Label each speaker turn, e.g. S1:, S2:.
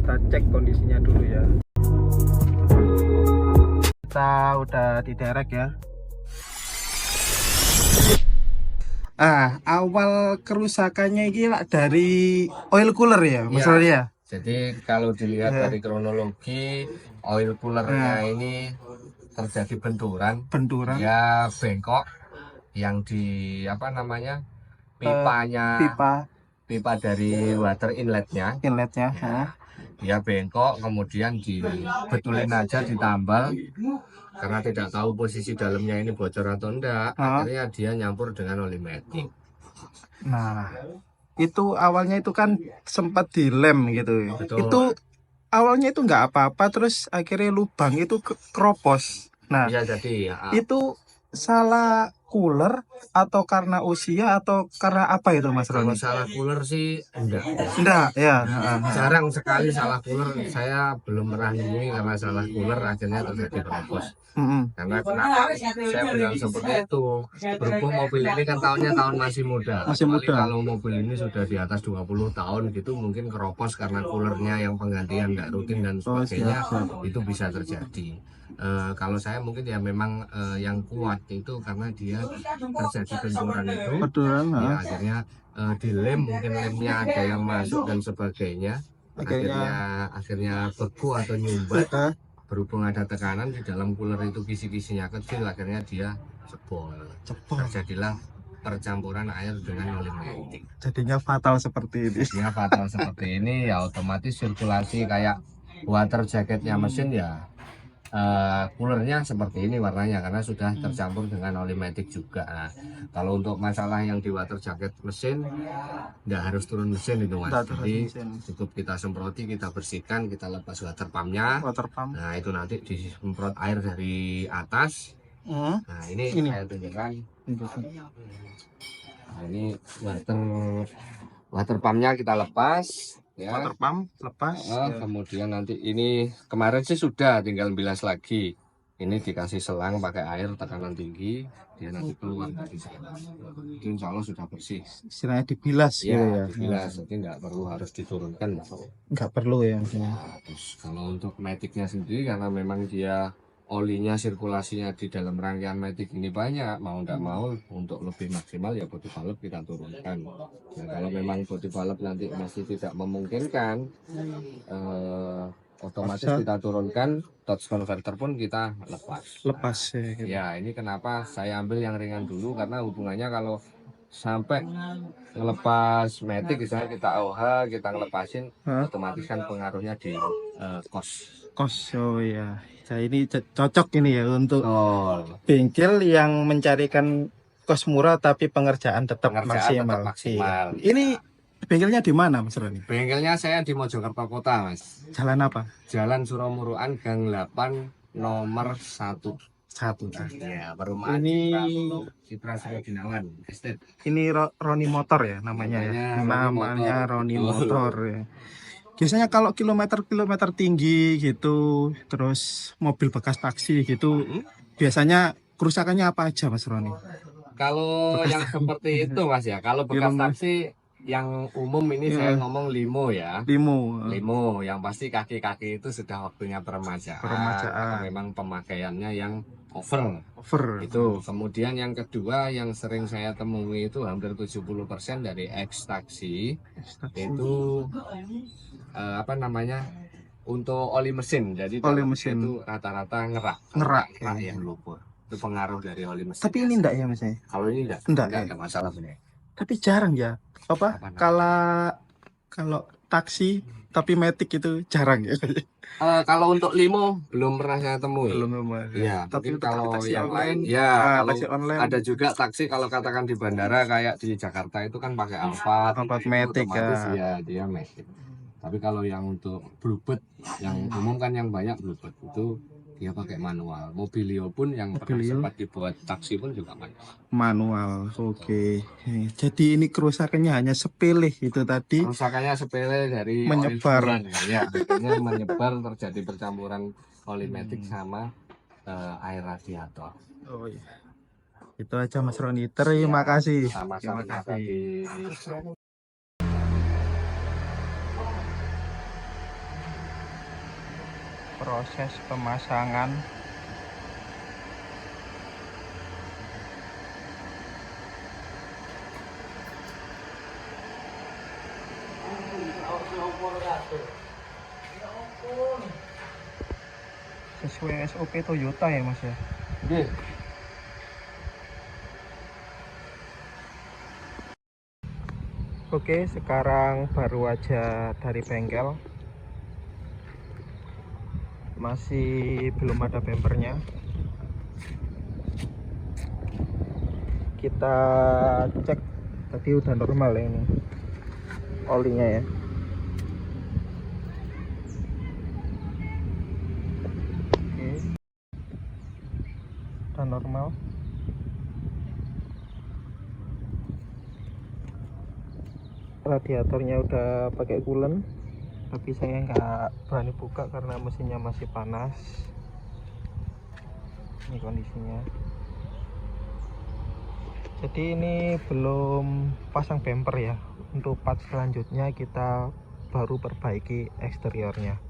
S1: kita cek kondisinya dulu ya. Kita udah diderek ya. Awal kerusakannya ini lah dari oil cooler ya, Mas Roni ya.
S2: Jadi kalau dilihat dari kronologi, oil coolernya ini terjadi benturan. Ya bengkok yang di apa namanya pipanya, pipa dari water inletnya. Dia bengkok, kemudian dibetulin aja, ditambal karena tidak tahu posisi dalamnya ini bocor atau enggak. Akhirnya dia nyampur dengan oli metik.
S1: Nah, itu awalnya itu kan sempat dilem gitu.
S2: Betul.
S1: Itu awalnya itu nggak apa-apa, terus akhirnya lubang itu keropos. Nah,
S2: bisa jadi ya.
S1: Itu salah cooler atau karena usia atau karena apa itu, Mas
S2: Kalau
S1: Roni?
S2: salah cooler sih
S1: Enggak ya.
S2: Jarang sekali salah cooler. Saya belum pernah nemui karena salah cooler akhirnya terjadi keropos. Karena kenapa saya bilang seperti itu, berhubung mobil ini kan tahun masih muda. Kalau mobil ini sudah di atas 20 tahun gitu mungkin keropos karena coolernya yang penggantian nggak rutin dan sebagainya. Itu bisa terjadi. Kalau saya mungkin ya memang yang kuat itu karena dia terjadi benturan itu ya, akhirnya dilem, mungkin lemnya ada yang masuk dan sebagainya, akhirnya beku atau nyumbat. Berhubung ada tekanan di dalam cooler itu, kisi-kisinya kecil, akhirnya dia jebol. Terjadilah percampuran air dengan oli metik.
S1: Jadinya fatal seperti ini.
S2: Ya otomatis sirkulasi kayak water jacketnya mesin ya, coolernya seperti ini warnanya karena sudah tercampur dengan oli metik juga. Nah, kalau untuk masalah yang di water jacket mesin nggak harus turun mesin itu, Mas. Jadi cukup kita semproti, kita bersihkan, kita lepas water pumpnya. Nah itu nanti disemprot air dari atas. Nah ini saya tunjukkan. Nah, ini water pumpnya kita lepas. Ya.
S1: Water pump lepas.
S2: Kemudian nanti ini kemarin sih sudah tinggal bilas lagi. Ini dikasih selang pakai air tekanan tinggi, dia nanti keluar dari sana. Itu insya Allah sudah bersih.
S1: Istilahnya dibilas
S2: ya,
S1: gitu ya.
S2: Dibilas, jadi nggak perlu harus diturunkan.
S1: Nggak perlu ya.
S2: Terus kalau untuk metiknya sendiri karena memang dia olinya sirkulasinya di dalam rangkaian metik ini banyak, mau nggak mau untuk lebih maksimal ya body valve kita turunkan. Nah kalau memang body valve nanti masih tidak memungkinkan, otomatis kita turunkan, torch converter pun kita lepas ya, gitu. Ya ini kenapa saya ambil yang ringan dulu, karena hubungannya kalau sampai ngelepas metik, misalnya kita OH, kita ngelepasin, otomatis kan pengaruhnya di kos.
S1: Oh ya. Nah, ini cocok ini ya untuk bengkel yang mencarikan kos murah tapi pengerjaan tetap maksimal. Iya. Ini bengkelnya di mana, Mas Roni?
S2: Bengkelnya saya di Mojokerto Kota, Mas.
S1: Jalan apa?
S2: Jalan Suromuruan, Gang 8, nomor 1. Ya, perumahan Citra Surodinawan Estate.
S1: Ini Roni Motor ya namanya ya. Namanya Roni Motor ya. Biasanya kalau kilometer tinggi gitu, terus mobil bekas taksi gitu, biasanya kerusakannya apa aja, Mas Roni?
S2: Kalau yang seperti itu, Mas ya, kalau bekas taksi yang umum ini saya ngomong limo ya. Limo, yang pasti kaki-kaki itu sudah waktunya peremajaan. Karena memang pemakaiannya yang over. Itu. Kemudian yang kedua yang sering saya temui itu hampir 70% dari ex taksi itu untuk oli mesin. Jadi oli mesin itu rata-rata ngerak yang lumpur. Itu pengaruh dari oli mesin.
S1: Tapi ini enggak ya, Mas?
S2: Kalau ini enggak ada masalah benar.
S1: Tapi jarang ya. Kalau taksi tapi metik itu jarang ya.
S2: Kalau untuk limo belum pernah saya temui. Ya, tapi kalau yang lain ya, kalau ada juga taksi kalau katakan di bandara kayak di Jakarta itu kan pakai Alphard
S1: metik
S2: ya, dia metik. Tapi kalau yang untuk bluebird yang umum kan yang banyak bluebird itu dia pakai manual. Mobilio pun yang pernah sempat dibuat taksi pun juga
S1: manual. Oke. Jadi ini kerusakannya hanya sepele itu tadi.
S2: Kerusakannya sepele dari
S1: menyebar.
S2: Ya, akhirnya menyebar, terjadi percampuran oli metik sama air radiator.
S1: Oh iya. Itu aja Mas Roni. Terima kasih.
S2: Sama-sama.
S1: proses pemasangan sesuai SOP Toyota ya Mas ya. Oke, sekarang baru aja dari bengkel, masih belum ada bempernya. Kita cek, tadi udah normal ya ini olinya ya. Oke, udah normal. Radiatornya udah pakai coolant, tapi saya nggak berani buka karena mesinnya masih panas. Ini kondisinya. Jadi ini belum pasang bumper ya. Untuk part selanjutnya kita baru perbaiki eksteriornya.